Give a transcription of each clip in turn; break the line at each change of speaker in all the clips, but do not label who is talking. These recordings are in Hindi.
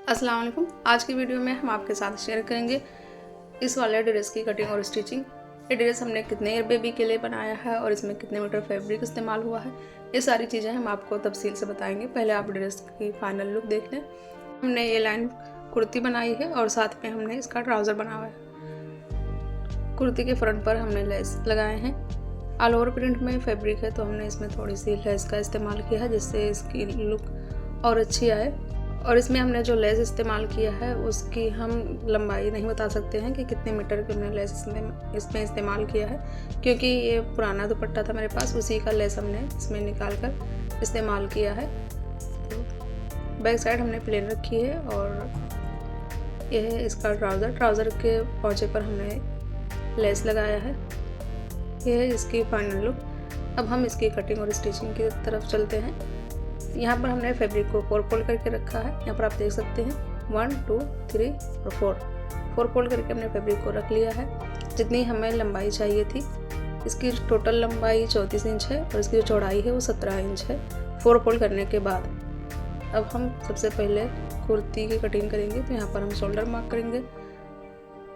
अस्सलाम वालेकुम। आज की वीडियो में हम आपके साथ शेयर करेंगे इस वाले ड्रेस की कटिंग और स्टिचिंग। ये ड्रेस हमने कितने ईयर बेबी के लिए बनाया है और इसमें कितने मीटर फैब्रिक इस्तेमाल हुआ है, ये सारी चीज़ें हम आपको तफसील से बताएंगे। पहले आप ड्रेस की फाइनल लुक देख लें। हमने ये लाइन कुर्ती बनाई है और साथ में हमने इसका ट्राउज़र बना हुआ है। कुर्ती के फ्रंट पर हमने लेस लगाए हैं। ऑल ओवर प्रिंट में फैब्रिक है तो हमने इसमें थोड़ी सी लेस का इस्तेमाल किया है जिससे इसकी लुक और अच्छी आए। और इसमें हमने जो लेस इस्तेमाल किया है उसकी हम लंबाई नहीं बता सकते हैं कि कितने मीटर की हमने लेस इसमें इस्तेमाल किया है, क्योंकि ये पुराना दुपट्टा था मेरे पास, उसी का लेस हमने इसमें निकाल कर इस्तेमाल किया है। तो बैक साइड हमने प्लेन रखी है और यह है इसका ट्राउज़र के पौचे पर हमने लेस लगाया है। यह है इसकी फाइनल लुक। अब हम इसकी कटिंग और स्टिचिंग की तरफ चलते हैं। यहाँ पर हमने फैब्रिक को 4 फोल्ड करके रखा है। यहाँ पर आप देख सकते हैं 1 2 3 और 4 फोल्ड करके हमने फैब्रिक को रख लिया है जितनी हमें लंबाई चाहिए थी। इसकी टोटल लंबाई 34 इंच है और इसकी जो चौड़ाई है वो 17 इंच है 4 फोल्ड करने के बाद। अब हम सबसे पहले कुर्ती की कटिंग करेंगे। तो यहाँ पर हम शोल्डर मार्क करेंगे।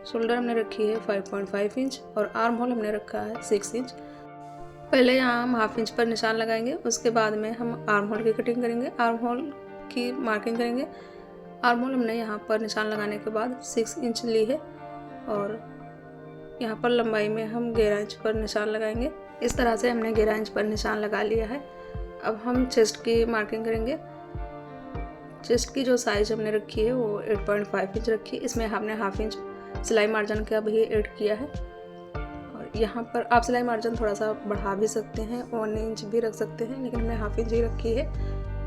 शोल्डर हमने रखी है 5.5 इंच और आर्म होल हमने रखा है 6 इंच। पहले यहाँ हम हाफ इंच पर निशान लगाएंगे, उसके बाद में हम आर्म होल की कटिंग करेंगे, आर्म होल की मार्किंग करेंगे। आर्म होल हमने यहाँ पर निशान लगाने के बाद 6 इंच ली है और यहाँ पर लंबाई में हम 11 इंच पर निशान लगाएंगे। इस तरह से हमने 11 इंच पर निशान लगा लिया है। अब हम चेस्ट की मार्किंग करेंगे। चेस्ट की जो साइज हमने रखी है वो 8.5 इंच रखी है। इसमें हमने हाफ इंच सिलाई मार्जिन का भी ऐड किया है और यहाँ पर आप सिलाई मार्जिन थोड़ा सा बढ़ा भी सकते हैं, 1 इंच भी रख सकते हैं, लेकिन हमने हाफ इंच ही रखी है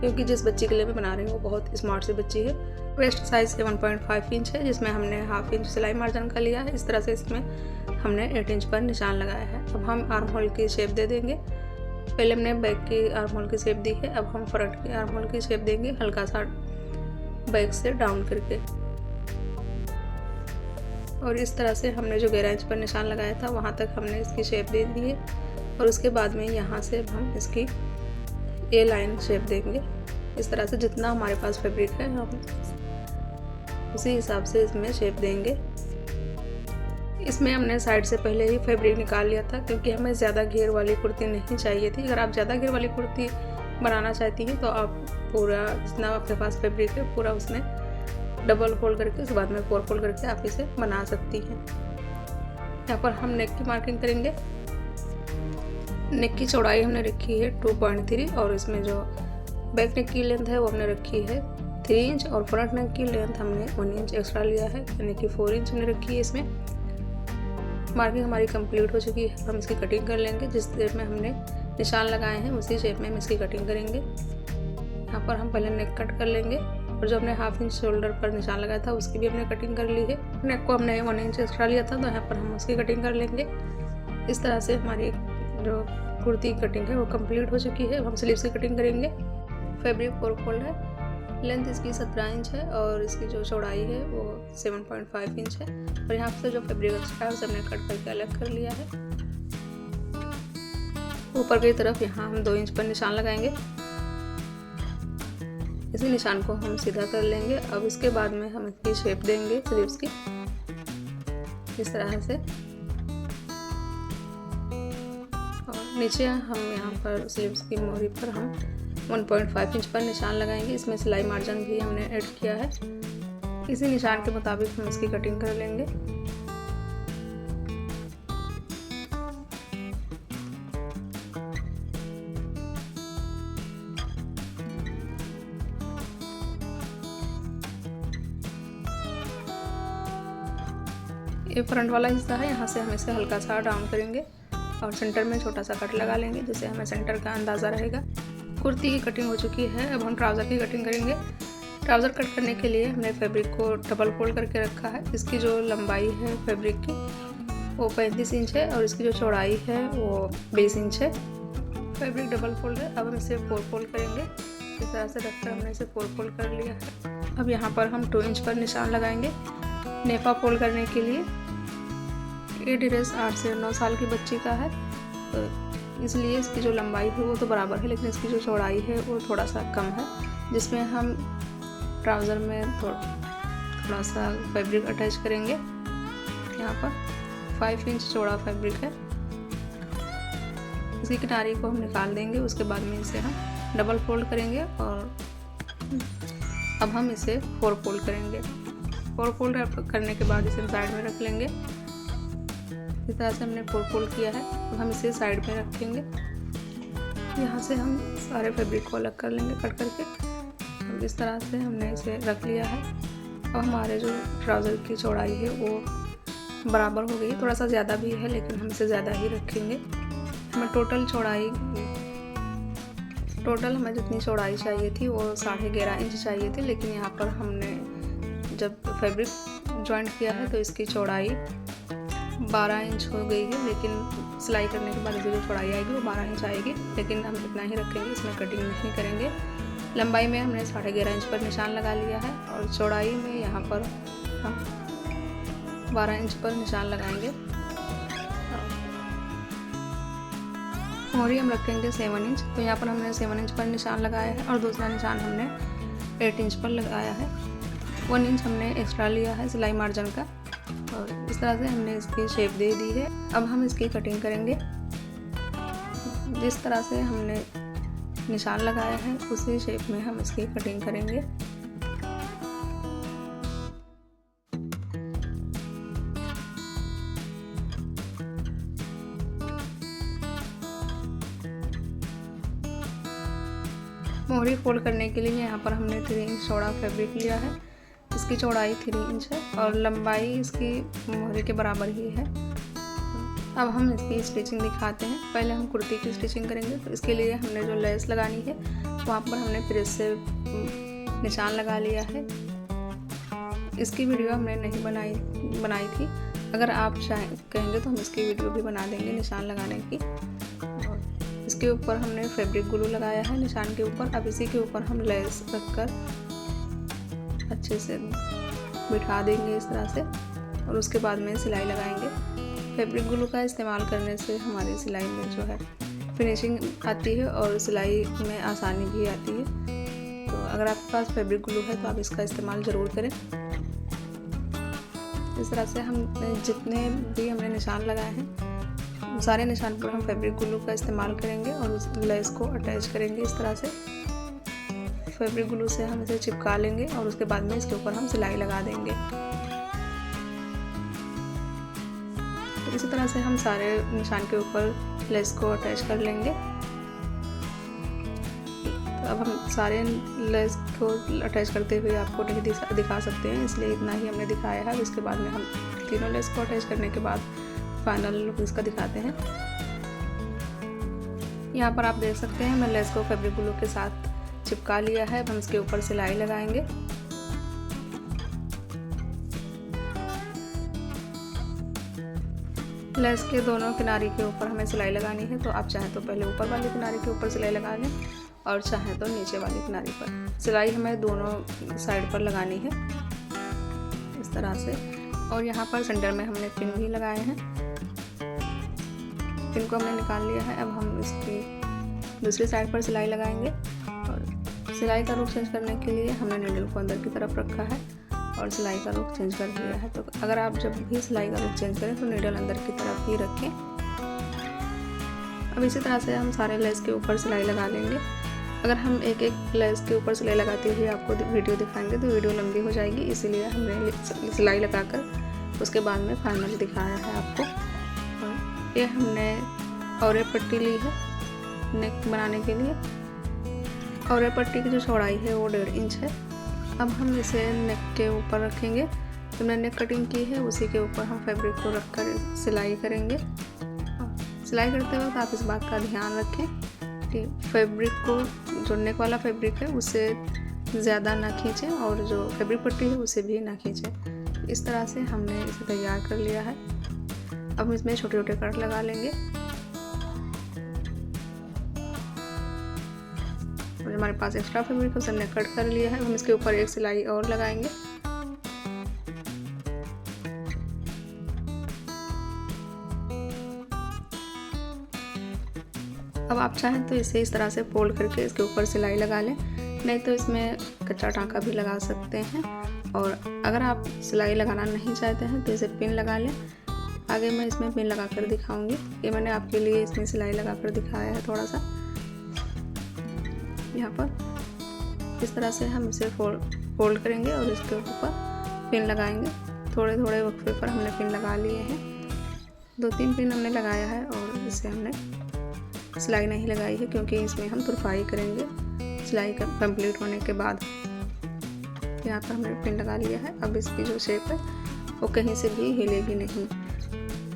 क्योंकि जिस बच्ची के लिए मैं बना रही हूँ वो बहुत स्मार्ट सी बच्ची है। वेस्ट साइज 1.5 इंच है जिसमें हमने हाफ इंच सिलाई मार्जिन का लिया है। इस तरह से इसमें हमने 8 इंच पर निशान लगाया है। अब हम आर्म होल की शेप दे देंगे। पहले हमने बैक की आर्म होल की शेप दी है, अब हम फ्रंट की आर्म होल की शेप देंगे हल्का सा बैक से डाउन करके। और इस तरह से हमने जो 11 इंच पर निशान लगाया था वहाँ तक हमने इसकी शेप दे दी है और उसके बाद में यहाँ से हम इसकी ए लाइन शेप देंगे। इस तरह से जितना हमारे पास फैब्रिक है हम उसी हिसाब से इसमें शेप देंगे। इसमें हमने साइड से पहले ही फैब्रिक निकाल लिया था क्योंकि हमें ज़्यादा घेर वाली कुर्ती नहीं चाहिए थी। अगर आप ज़्यादा घेर वाली कुर्ती बनाना चाहती हैं तो आप पूरा जितना आपके पास फैब्रिक है पूरा उसमें डबल फोल्ड करके उसके बाद में 4 फोल्ड करके आप इसे बना सकती हैं। यहाँ पर हम नेक की मार्किंग करेंगे। नेक की चौड़ाई हमने रखी है 2.3 और इसमें जो बैक नेक की लेंथ है वो हमने रखी है 3 इंच और फ्रंट नेक की लेंथ हमने 1 इंच एक्स्ट्रा लिया है यानी कि 4 इंच हमने रखी है। इसमें मार्किंग हमारी कंप्लीट हो चुकी है। हम इसकी कटिंग कर लेंगे। जिस शेप में हमने निशान लगाए हैं उसी शेप में हम इसकी कटिंग करेंगे। यहाँ पर हम पहले नेक कट कर लेंगे और जो हमने हाफ इंच शोल्डर पर निशान लगाया था उसकी भी हमने कटिंग कर ली है। नेक को हमने 1 इंच एक्स्ट्रा लिया था तो यहाँ पर हम उसकी कटिंग कर लेंगे। इस तरह से हमारी जो कुर्ती की कटिंग है वो कंप्लीट हो चुकी है। हम स्लीव्स की कटिंग करेंगे। फैब्रिक 4 फोल्ड है, लेंथ इसकी 17 इंच है और इसकी जो चौड़ाई है वो 7.5 इंच है और यहाँ से जो फैब्रिक एक्स्ट्रा है उसे हमने कट करके अलग कर लिया है। ऊपर की तरफ यहाँ हम 2 इंच पर निशान लगाएंगे। इसी निशान को हम सीधा कर लेंगे। अब इसके बाद में हम इसकी शेप देंगे स्लीव्स की इस तरह से और नीचे हम यहाँ पर स्लीव्स की मोहरी पर हम 1.5 इंच पर निशान लगाएंगे। इसमें सिलाई मार्जिन भी हमने ऐड किया है। इसी निशान के मुताबिक हम इसकी कटिंग कर लेंगे। ये फ्रंट वाला हिस्सा है, यहाँ से हम इसे हल्का सा डाउन करेंगे और सेंटर में छोटा सा कट लगा लेंगे जिससे हमें सेंटर का अंदाज़ा रहेगा। कुर्ती की कटिंग हो चुकी है। अब हम ट्राउज़र की कटिंग करेंगे। ट्राउज़र कट करने के लिए हमने फैब्रिक को डबल फोल्ड करके रखा है। इसकी जो लंबाई है फैब्रिक की वो 35 इंच है और इसकी जो चौड़ाई है वो 20 इंच है। फैब्रिक डबल फोल्ड है। अब हम इसे 4 फोल्ड करेंगे। इस तरह से रखकर हमने इसे 4 फोल्ड कर लिया है। अब यहाँ पर हम 2 इंच पर निशान लगाएंगे नेफा फोल्ड करने के लिए। ये ड्रेस 8 से 9 साल की बच्ची का है तो इसलिए इसकी जो लंबाई है वो तो बराबर है लेकिन इसकी जो चौड़ाई है वो थोड़ा सा कम है, जिसमें हम ट्राउज़र में थोड़ा सा फैब्रिक अटैच करेंगे। यहाँ पर 5 इंच चौड़ा फैब्रिक है। इसकी किनारी को हम निकाल देंगे। उसके बाद में इसे हम डबल फोल्ड करेंगे और अब हम इसे 4 फोल्ड करेंगे। 4 फोल्ड करने के बाद इसे साइड में रख लेंगे। इस तरह से हमने 4 फोल्ड किया है। अब हम इसे साइड में रखेंगे। यहाँ से हम सारे फैब्रिक को अलग कर लेंगे कट करके। और इस तरह से हमने इसे रख लिया है। अब हमारे जो ट्राउज़र की चौड़ाई है वो बराबर हो गई। थोड़ा सा ज़्यादा भी है लेकिन हम इसे ज़्यादा ही रखेंगे। हमें टोटल हमें जितनी चौड़ाई चाहिए थी वो 11.5 इंच चाहिए थी, लेकिन यहाँ पर हमने जब फैब्रिक जॉइंट किया है तो इसकी चौड़ाई 12 इंच हो गई है। लेकिन सिलाई करने के बाद इसकी जो चौड़ाई आएगी वो 12 इंच आएगी, लेकिन हम इतना ही रखेंगे, इसमें कटिंग नहीं करेंगे। लंबाई में हमने 11.5 इंच पर निशान लगा लिया है और चौड़ाई में यहाँ पर हम 12 इंच पर निशान लगाएंगे। मोहरी हम रखेंगे 7 इंच। तो यहाँ पर हमने 7 इंच पर निशान लगाया है और दूसरा निशान हमने 8 इंच पर लगाया है। 1 इंच हमने एक्स्ट्रा लिया है सिलाई मार्जिन का और इस तरह से हमने इसकी शेप दे दी है। अब हम इसकी कटिंग करेंगे। जिस तरह से हमने निशान लगाया है उसी शेप में हम इसकी कटिंग करेंगे। मोहरी फोल्ड करने के लिए यहाँ पर हमने 3 इंच चौड़ा फैब्रिक लिया है। इसकी चौड़ाई 3 इंच है और लंबाई इसकी मोहरी के बराबर ही है। अब हम इसकी स्टिचिंग दिखाते हैं। पहले हम कुर्ती की स्टिचिंग करेंगे। तो इसके लिए हमने जो लेस लगानी है वहाँ पर हमने प्रेस से निशान लगा लिया है। इसकी वीडियो हमने नहीं बनाई थी। अगर आप कहेंगे तो हम इसकी वीडियो भी बना देंगे निशान लगाने की। इसके ऊपर हमने फैब्रिक ग्लू लगाया है निशान के ऊपर। अब इसी के ऊपर हम लेस रखकर अच्छे से बिठा देंगे इस तरह से और उसके बाद में सिलाई लगाएंगे। फैब्रिक ग्लू का इस्तेमाल करने से हमारी सिलाई में जो है फिनिशिंग आती है और सिलाई में आसानी भी आती है। तो अगर आपके पास फैब्रिक ग्लू है तो आप इसका इस्तेमाल ज़रूर करें। इस तरह से हम जितने भी हमने निशान लगाए हैं सारे निशान पर हम फैब्रिक ग्लू का इस्तेमाल करेंगे और उस लेस को अटैच करेंगे। इस तरह से फैब्रिक ग्लू से हम इसे चिपका लेंगे और उसके बाद में इसके ऊपर हम सिलाई लगा देंगे। तो इसी तरह से हम सारे निशान के ऊपर लेस को अटैच कर लेंगे। तो अब हम सारे लेस को अटैच करते हुए आपको नहीं दिखा सकते हैं, इसलिए इतना ही हमने दिखाया है। इसके बाद में हम तीनों लेस को अटैच करने के बाद फाइनल लुक इसका दिखाते हैं। यहाँ पर आप देख सकते हैं मैं लेस को फैब्रिक ग्लू के साथ चिपका लिया है। हम इसके ऊपर सिलाई लगाएंगे। लेस के दोनों किनारे के ऊपर हमें सिलाई लगानी है। तो आप चाहें तो पहले ऊपर वाले किनारे के ऊपर सिलाई लगा लें और चाहें तो नीचे वाले किनारे पर। सिलाई हमें दोनों साइड पर लगानी है इस तरह से। और यहाँ पर सेंटर में हमने पिन भी लगाए हैं। पिन को हमने निकाल लिया है। अब हम इसकी दूसरी साइड पर सिलाई लगाएंगे और सिलाई का रुख चेंज करने के लिए हमने नीडल को अंदर की तरफ रखा है और सिलाई का रुख चेंज कर दिया है। तो अगर आप जब भी सिलाई का रुख चेंज करें तो नीडल अंदर की तरफ ही रखें। अब इसी तरह से हम सारे लेस के ऊपर सिलाई लगा लेंगे। अगर हम एक एक लेस के ऊपर सिलाई लगाते हुए आपको वीडियो दिखाएंगे तो वीडियो लंबी हो जाएगी, इसीलिए हमने सिलाई लगाकर उसके बाद में फाइनल दिखाया है आपको। ये हमने औरे पट्टी ली है नेक बनाने के लिए। औरे पट्टी की जो चौड़ाई है वो 1.5 इंच है। अब हम इसे नेक के ऊपर रखेंगे। तो मैंने नेक कटिंग की है उसी के ऊपर हम फैब्रिक को रखकर सिलाई करेंगे। सिलाई करते वक्त आप इस बात का ध्यान रखें कि फैब्रिक को जो नेक वाला फैब्रिक है उससे ज़्यादा ना खींचें और जो फैब्रिक पट्टी है उसे भी ना खींचें। इस तरह से हमने इसे तैयार कर लिया है। अब हम इसमें छोटे छोटे कट लगा लेंगे। और हमारे पास एक्स्ट्रा फैब्रिक है उसे हमने कट कर लिया है। हम इसके ऊपर एक सिलाई और लगाएंगे। अब आप चाहें तो इसे इस तरह से फोल्ड करके इसके ऊपर सिलाई लगा लें, नहीं तो इसमें कच्चा टाँका भी लगा सकते हैं। और अगर आप सिलाई लगाना नहीं चाहते हैं तो इसे पिन लगा लें। आगे मैं इसमें पिन लगा कर दिखाऊंगी। ये मैंने आपके लिए इसमें सिलाई लगा कर दिखाया है थोड़ा सा। यहाँ पर इस तरह से हम इसे फोल्ड करेंगे और इसके ऊपर पिन लगाएंगे। थोड़े थोड़े वक्फे पर हमने पिन लगा लिए हैं। 2-3 पिन हमने लगाया है और इसे हमने सिलाई नहीं लगाई है क्योंकि इसमें हम तुरपाई करेंगे सिलाई कंप्लीट होने के बाद। यहाँ पर हमने पिन लगा लिया है। अब इसकी जो शेप है वो कहीं से भी हिलेगी नहीं।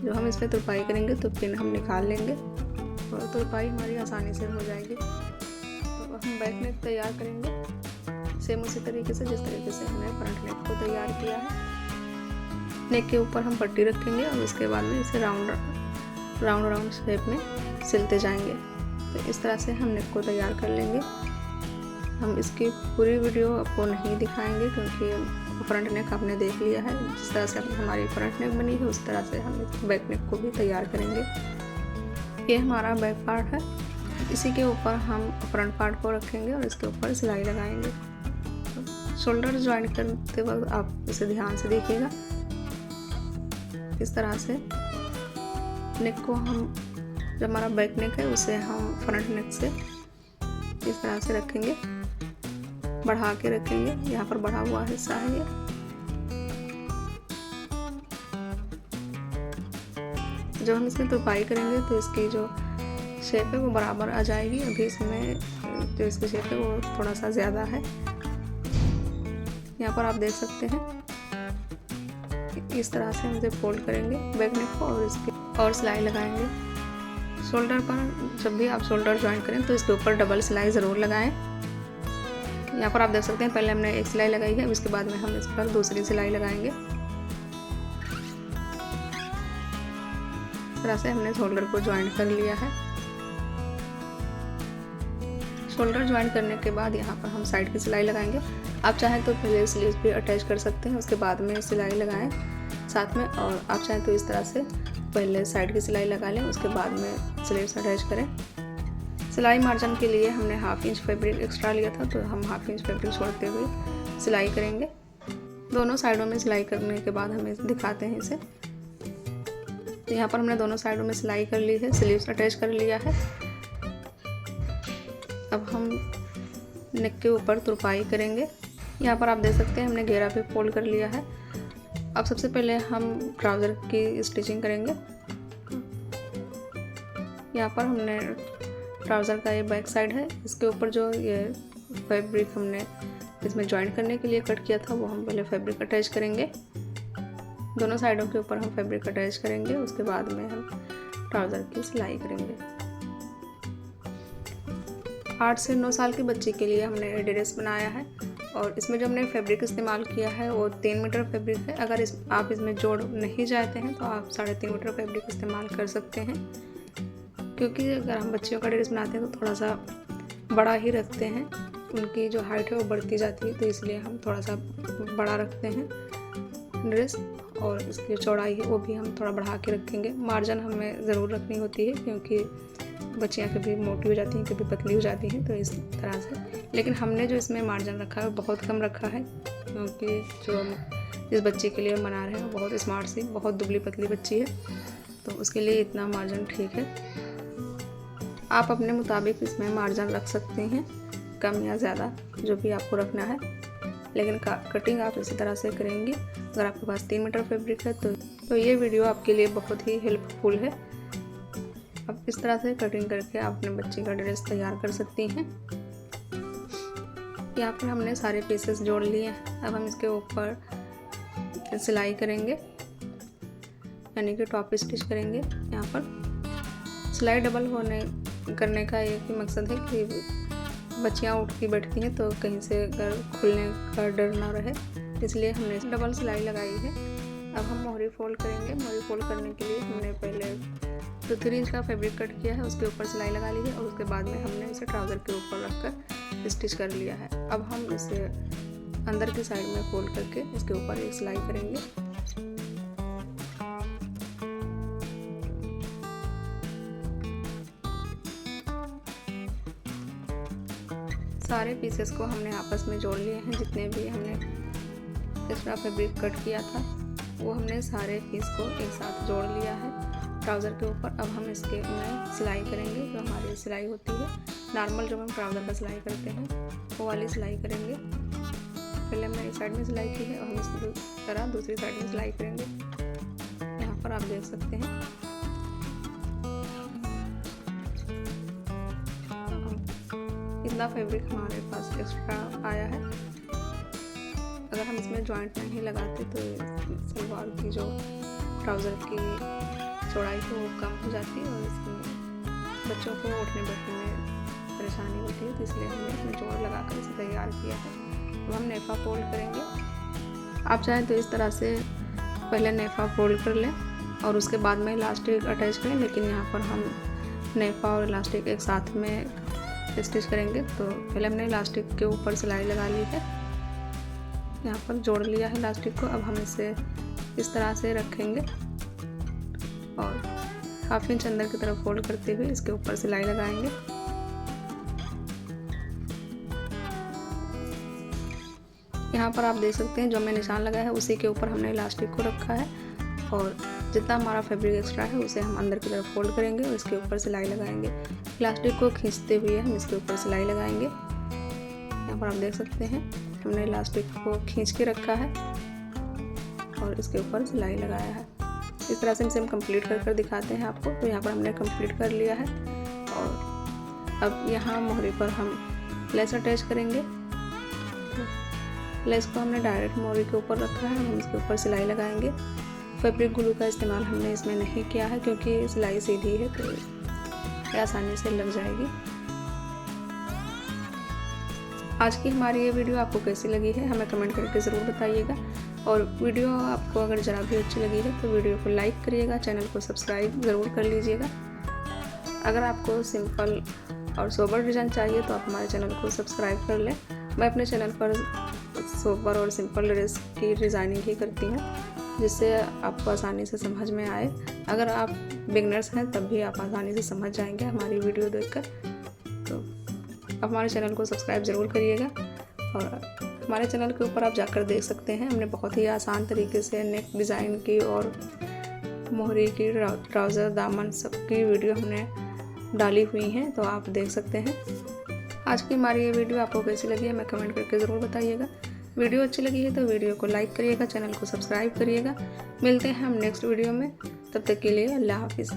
जो हम इस पर तुरपाई करेंगे तो पिन हम निकाल लेंगे और तुरपाई हमारी आसानी से हो जाएगी। तो हम बैक नेक तैयार करेंगे सेम उसी तरीके से जिस तरीके से हमने फ्रंट नेक को तैयार किया है। नेक के ऊपर हम पट्टी रखेंगे और उसके बाद में इसे राउंड शेप में सिलते जाएंगे। तो इस तरह से हम नेक को तैयार कर लेंगे। हम इसकी पूरी वीडियो आपको नहीं दिखाएंगे क्योंकि फ्रंट नेक आपने देख लिया है। जिस तरह से हमारी फ्रंट नेक बनी है उस तरह से हम बैक नेक को भी तैयार करेंगे। ये हमारा बैक पार्ट है। इसी के ऊपर हम फ्रंट पार्ट को रखेंगे और इसके ऊपर सिलाई लगाएंगे। शोल्डर ज्वाइन करते वक्त आप इसे ध्यान से देखिएगा। इस तरह से नेक को हम, जो हमारा बैक नेक है उसे हम फ्रंट नेक से इस तरह से रखेंगे, बढ़ा के रखेंगे। यहाँ पर बढ़ा हुआ हिस्सा है ये। जब हम इसमें तुरपाई करेंगे तो इसकी जो शेप है वो बराबर आ जाएगी। अभी इसमें जो इसकी शेप है वो थोड़ा सा ज़्यादा है। यहाँ पर आप देख सकते हैं इस तरह से हम इसे फोल्ड करेंगे बैक नेक को और सिलाई लगाएंगे। शोल्डर पर जब भी आप शोल्डर ज्वाइन करें तो इसके ऊपर डबल सिलाई ज़रूर लगाएं। यहाँ पर आप देख सकते हैं पहले हमने एक सिलाई लगाई है, उसके बाद में हम इस पर दूसरी सिलाई लगाएंगे। इस तरह से हमने शोल्डर को ज्वाइन कर लिया है। शोल्डर ज्वाइन करने के बाद यहाँ पर हम साइड की सिलाई लगाएंगे। आप चाहें तो पहले स्लीव्स भी अटैच कर सकते हैं, उसके बाद में सिलाई लगाएं साथ में। और आप चाहें तो इस तरह से पहले साइड की सिलाई लगा लें, उसके बाद में स्लीव्स अटैच करें। सिलाई मार्जिन के लिए हमने 1/2 इंच फैब्रिक एक्स्ट्रा लिया था, तो हम 1/2 इंच फैब्रिक छोड़ते हुए सिलाई करेंगे। दोनों साइडों में सिलाई करने के बाद हमें दिखाते हैं इसे। तो यहाँ पर हमने दोनों साइडों में सिलाई कर ली है, स्लीव्स अटैच कर लिया है। अब हम नेक के ऊपर तुरपाई करेंगे। यहाँ पर आप देख सकते हैं हमने घेरा पे फोल्ड कर लिया है। अब सबसे पहले हम ट्राउज़र की स्टिचिंग करेंगे। यहाँ पर हमने ट्राउज़र का ये बैक साइड है, इसके ऊपर जो ये फैब्रिक हमने इसमें जॉइंट करने के लिए कट किया था वो हम पहले फैब्रिक अटैच करेंगे। दोनों साइडों के ऊपर हम फैब्रिक अटैच करेंगे, उसके बाद में हम ट्राउज़र की सिलाई करेंगे। 8 से 9 साल की बच्ची के लिए हमने ड्रेस बनाया है और इसमें जो हमने फैब्रिक इस्तेमाल किया है वो 3 मीटर फैब्रिक है। अगर आप इसमें जोड़ नहीं चाहते हैं तो आप 3.5 मीटर फैब्रिक इस्तेमाल कर सकते हैं, क्योंकि अगर हम बच्चियों का ड्रेस बनाते हैं तो थोड़ा सा बड़ा ही रखते हैं। उनकी जो हाइट है वो बढ़ती जाती है, तो इसलिए हम थोड़ा सा बड़ा रखते हैं ड्रेस। और इसकी चौड़ाई है वो भी हम थोड़ा बढ़ा के रखेंगे। मार्जिन हमें ज़रूर रखनी होती है क्योंकि बच्चियाँ कभी मोटी हो जाती हैं, कभी पतली हो जाती हैं, तो इस तरह से। लेकिन हमने जो इसमें मार्जिन रखा है बहुत कम रखा है, क्योंकि जो हम जिस बच्चे के लिए हम बना रहे हैं वो बहुत स्मार्ट सी, बहुत दुबली पतली बच्ची है, तो उसके लिए इतना मार्जिन ठीक है। आप अपने मुताबिक इसमें मार्जिन रख सकते हैं, कम या ज़्यादा जो भी आपको रखना है। लेकिन कटिंग आप इसी तरह से करेंगी। अगर आपके पास 3 मीटर फैब्रिक है तो ये वीडियो आपके लिए बहुत ही हेल्पफुल है। अब इस तरह से कटिंग करके आप अपने बच्चे का ड्रेस तैयार कर सकती हैं। यहाँ पर हमने सारे पीसेस जोड़ लिए हैं। अब हम इसके ऊपर सिलाई करेंगे, यानी कि टॉप स्टिच करेंगे। यहाँ पर सिलाई डबल करने का एक ही मकसद है कि बच्चियाँ उठ के बैठती हैं तो कहीं से अगर खुलने का डर ना रहे, इसलिए हमने डबल सिलाई लगाई है। अब हम मोहरी फोल्ड करेंगे। मोहरी फोल्ड करने के लिए हमने पहले जो 3 इंच का फैब्रिक कट किया है उसके ऊपर सिलाई लगा ली है और उसके बाद में हमने इसे ट्राउज़र के ऊपर रखकर स्टिच कर लिया है। अब हम इसे अंदर की साइड में फोल्ड करके इसके ऊपर एक सिलाई करेंगे। सारे पीसेस को हमने आपस में जोड़ लिए हैं। जितने भी हमने एक्स्ट्रा फैब्रिक कट किया था वो हमने सारे पीस को एक साथ जोड़ लिया है ट्राउज़र के ऊपर। अब हम इसके में सिलाई करेंगे। जो हमारी सिलाई होती है नॉर्मल, जो हम ट्राउज़र का सिलाई करते हैं वो वाली सिलाई करेंगे। पहले हमने एक साइड में सिलाई की है और हम इस तरह दूसरी साइड में सिलाई करेंगे। यहाँ पर आप देख सकते हैं इतना फैब्रिक हमारे पास एक्स्ट्रा आया है। अगर हम इसमें जॉइंट नहीं लगाते तो सलवार की जो ट्राउज़र की चौड़ाई है वो कम हो जाती है और इसमें बच्चों को उठने बैठने में परेशानी होती है, तो इसलिए हमने इसमें जोड़ लगाकर इसे तैयार किया है। अब हम नेफा फोल्ड करेंगे। आप चाहें तो इस तरह से पहले नेफा फोल्ड कर लें और उसके बाद में इलास्टिक अटैच करें, लेकिन यहाँ पर हम नेफा और इलास्टिक एक साथ में स्टिच करेंगे। तो पहले हमने इलास्टिक के ऊपर सिलाई लगा ली है, यहाँ पर जोड़ लिया है इलास्टिक को। अब हम इसे इस तरह से रखेंगे और हाफ इंच अंदर की तरफ फोल्ड करते हुए इसके ऊपर सिलाई लगाएंगे। यहाँ पर आप देख सकते हैं जो मैं निशान लगाया है उसी के ऊपर हमने इलास्टिक को रखा है और जितना हमारा फैब्रिक एक्स्ट्रा है उसे हम अंदर की तरफ फोल्ड करेंगे और इसके ऊपर सिलाई लगाएंगे। इलास्टिक को खींचते हुए हम इसके ऊपर सिलाई लगाएंगे। यहाँ पर आप देख सकते हैं हमने इलास्टिक को खींच के रखा है और इसके ऊपर सिलाई लगाया है। इस तरह से इसे हम कंप्लीट कर दिखाते हैं आपको। तो यहाँ पर हमने कंप्लीट कर लिया है और अब यहाँ मोहरी पर हम लेस अटैच करेंगे। लेस को हमने डायरेक्ट मोहरी के ऊपर रखा है, हम इसके ऊपर सिलाई लगाएंगे। फैब्रिक ग्लू का इस्तेमाल हमने इसमें नहीं किया है क्योंकि सिलाई सीधी है तो ये आसानी से लग जाएगी। आज की हमारी ये वीडियो आपको कैसी लगी है हमें कमेंट करके ज़रूर बताइएगा और वीडियो आपको अगर ज़रा भी अच्छी लगी है तो वीडियो को लाइक करिएगा, चैनल को सब्सक्राइब ज़रूर कर लीजिएगा। अगर आपको सिंपल और सोबर डिज़ाइन चाहिए तो आप हमारे चैनल को सब्सक्राइब कर लें। मैं अपने चैनल पर सोबर और सिंपल ड्रेस की डिज़ाइनिंग ही करती हूँ जिससे आपको आसानी से समझ में आए। अगर आप बिगनर्स हैं तब भी आप आसानी से समझ जाएंगे हमारी वीडियो देखकर। तो आप हमारे चैनल को सब्सक्राइब ज़रूर करिएगा और हमारे चैनल के ऊपर आप जाकर देख सकते हैं हमने बहुत ही आसान तरीके से नेक डिज़ाइन की और मोहरी की ट्राउज़र दामन सब की वीडियो हमने डाली हुई हैं, तो आप देख सकते हैं। आज की हमारी ये वीडियो आपको कैसी लगी है हमें कमेंट करके ज़रूर बताइएगा। वीडियो अच्छी लगी है तो वीडियो को लाइक करिएगा, चैनल को सब्सक्राइब करिएगा। मिलते हैं हम नेक्स्ट वीडियो में, तब तक के लिए अल्लाह हाफिज़।